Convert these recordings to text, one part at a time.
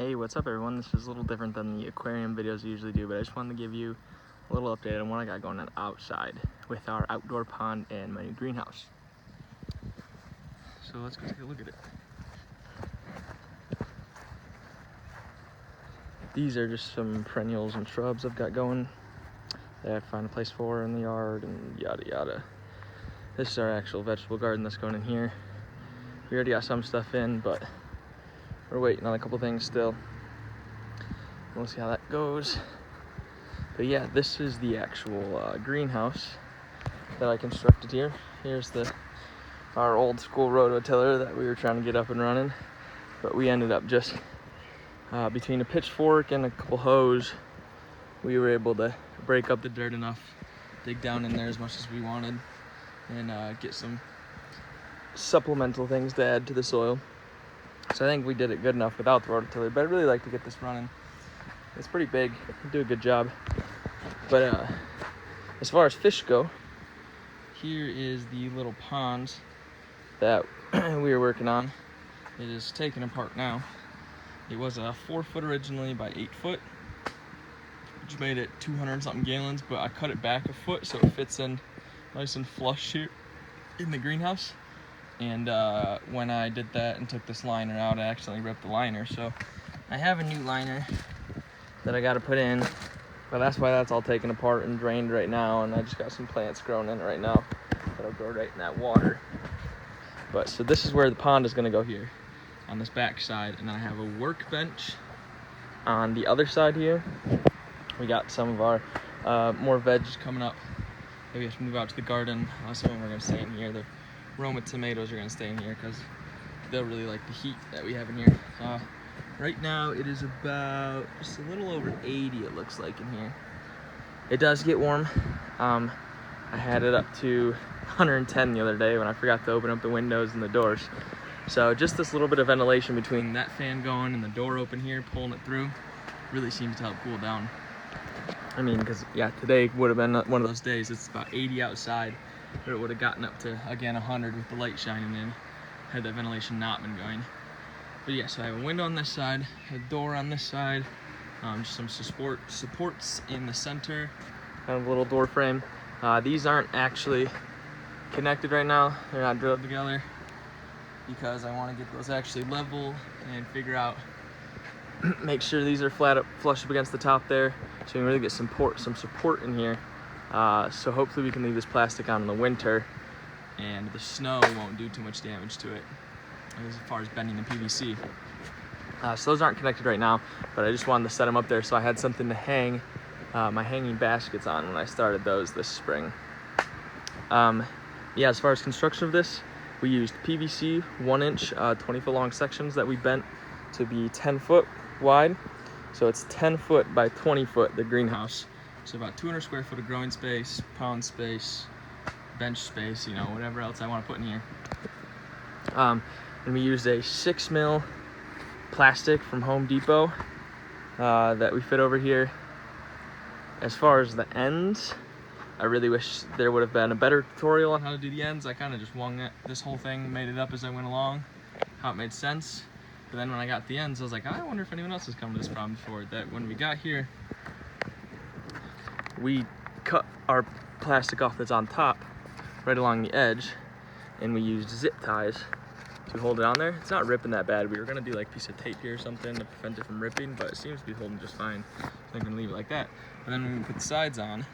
Hey, what's up everyone? This is a little different than the aquarium videos I usually do, but I just wanted to give you a little update on what I got going on outside with our outdoor pond and my new greenhouse. So let's go take a look at it. These are just some perennials and shrubs I've got going that I have to find a place for in the yard and yada yada. This is our actual vegetable garden that's going in here. We already got some stuff in, but we're waiting on a couple things still. We'll see how that goes. But yeah, this is the actual greenhouse that I constructed here. Here's our old school rototiller that we were trying to get up and running, but we ended up just between a pitchfork and a couple hoes, we were able to break up the dirt enough, dig down in there as much as we wanted, and get some supplemental things to add to the soil. So I think we did it good enough without the rototiller, but I'd really like to get this running. It's pretty big, we do a good job. But as far as fish go, here is the little pond that we were working on. It is taken apart now. It was a 4 foot originally by 8 foot, which made it 200 something gallons, but I cut it back a foot so it fits in nice and flush here in the greenhouse. And when I did that and took this liner out, I accidentally ripped the liner. So I have a new liner that I got to put in, but that's why that's all taken apart and drained right now, and I just got some plants growing in it right now that'll grow right in that water. But so this is where the pond is going to go, here on this back side, and then I have a workbench on the other side here. We got some of our more veg coming up that we have to move out to the garden. Some of them are going to stay in here. The Roma tomatoes are going to stay in here because they'll really like the heat that we have in here. Right now it is about just a little over 80, it looks like, in here. It does get warm. I had it up to 110 the other day when I forgot to open up the windows and the doors. So just this little bit of ventilation between that fan going and the door open here, pulling it through, really seems to help cool down. I mean, because yeah, today would have been one of those days. It's about 80 outside, but it would have gotten up to, again, 100 with the light shining in, had that ventilation not been going. But yeah, so I have a window on this side, a door on this side, just some supports in the center, kind of a little door frame. These aren't actually connected right now. They're not drilled together because I want to get those actually level and figure out, make sure these are flush up against the top there, so we can really get some support in here. So hopefully we can leave this plastic on in the winter and the snow won't do too much damage to it as far as bending the PVC. So those aren't connected right now, but I just wanted to set them up there so I had something to hang my hanging baskets on when I started those this spring. Yeah, as far as construction of this, we used PVC 1-inch 20-foot long sections that we bent to be 10 foot wide. So it's 10 foot by 20 foot, the greenhouse. So about 200 square foot of growing space, pond space, bench space, you know, whatever else I want to put in here. And we used a 6 mil plastic from Home Depot that we fit over here. As far as the ends, I really wish there would have been a better tutorial on how to do the ends. I kind of just wung it, this whole thing, made it up as I went along, how it made sense. But then when I got the ends, I was like, I wonder if anyone else has come to this problem before. That when we got here, we cut our plastic off that's on top right along the edge, and we used zip ties to hold it on there. It's not ripping that bad. We were gonna do like a piece of tape here or something to prevent it from ripping, but it seems to be holding just fine. So I'm gonna leave it like that. And then when we put the sides on,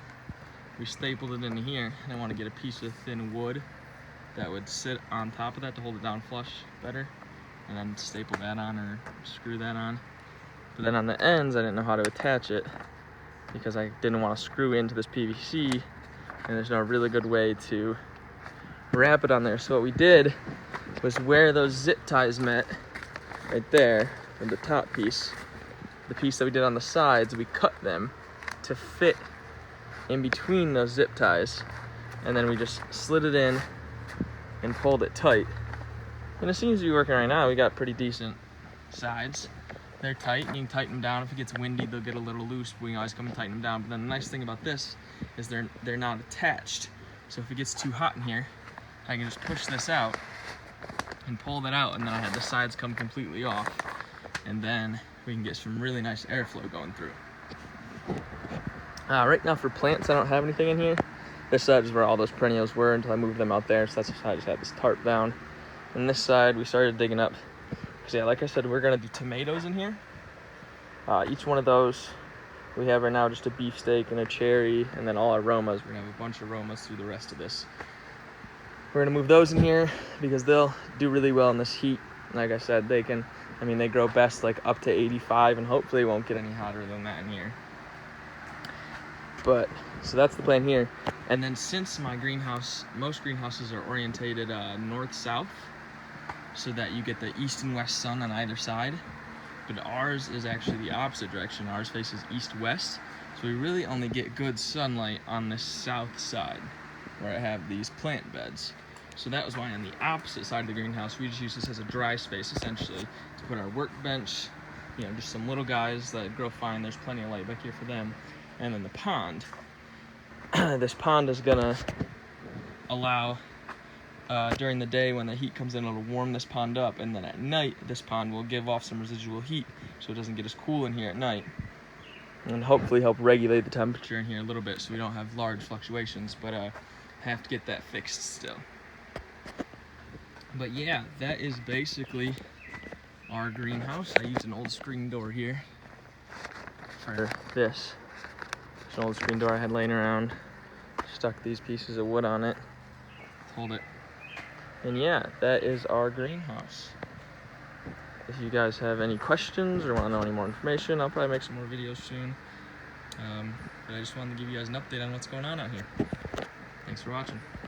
we stapled it into here, and I want to get a piece of thin wood that would sit on top of that to hold it down flush better, and then staple that on or screw that on. But then on the ends, I didn't know how to attach it because I didn't want to screw into this PVC, and there's no really good way to wrap it on there. So what we did was where those zip ties met, right there, in the top piece, the piece that we did on the sides, we cut them to fit in between those zip ties, and then we just slid it in and pulled it tight. And it seems to be working right now. We got pretty decent sides. They're tight, and you can tighten them down. If it gets windy, they'll get a little loose. We can always come and tighten them down. But then the nice thing about this is they're not attached. So if it gets too hot in here, I can just push this out and pull that out, and then I had the sides come completely off. And then we can get some really nice airflow going through. Right now for plants, I don't have anything in here. This side is where all those perennials were until I moved them out there, so that's why I just had this tarp down. And this side, we started digging up, because yeah, like I said, we're gonna do tomatoes in here. Each one of those, we have right now just a beefsteak and a cherry, and then all our aromas. We're gonna have a bunch of aromas through the rest of this. We're gonna move those in here because they'll do really well in this heat. Like I said, they grow best like up to 85, and hopefully it won't get any hotter than that in here. But, so that's the plan here. And then since my greenhouse, most greenhouses are orientated north-south, so that you get the east and west sun on either side. But ours is actually the opposite direction. Ours faces east-west, so we really only get good sunlight on the south side, where I have these plant beds. So that was why on the opposite side of the greenhouse, we just use this as a dry space, essentially, to put our workbench, just some little guys that grow fine. There's plenty of light back here for them. And then the pond. This pond is gonna allow, during the day when the heat comes in, it'll warm this pond up, and then at night, this pond will give off some residual heat, so it doesn't get as cool in here at night. And hopefully help regulate the temperature in here a little bit so we don't have large fluctuations, but have to get that fixed still. But yeah, that is basically our greenhouse. I used an old screen door here for this. It's an old screen door I had laying around. Stuck these pieces of wood on it to hold it. And yeah, that is our greenhouse. If you guys have any questions or want to know any more information, I'll probably make some more videos soon. But I just wanted to give you guys an update on what's going on out here. Thanks for watching.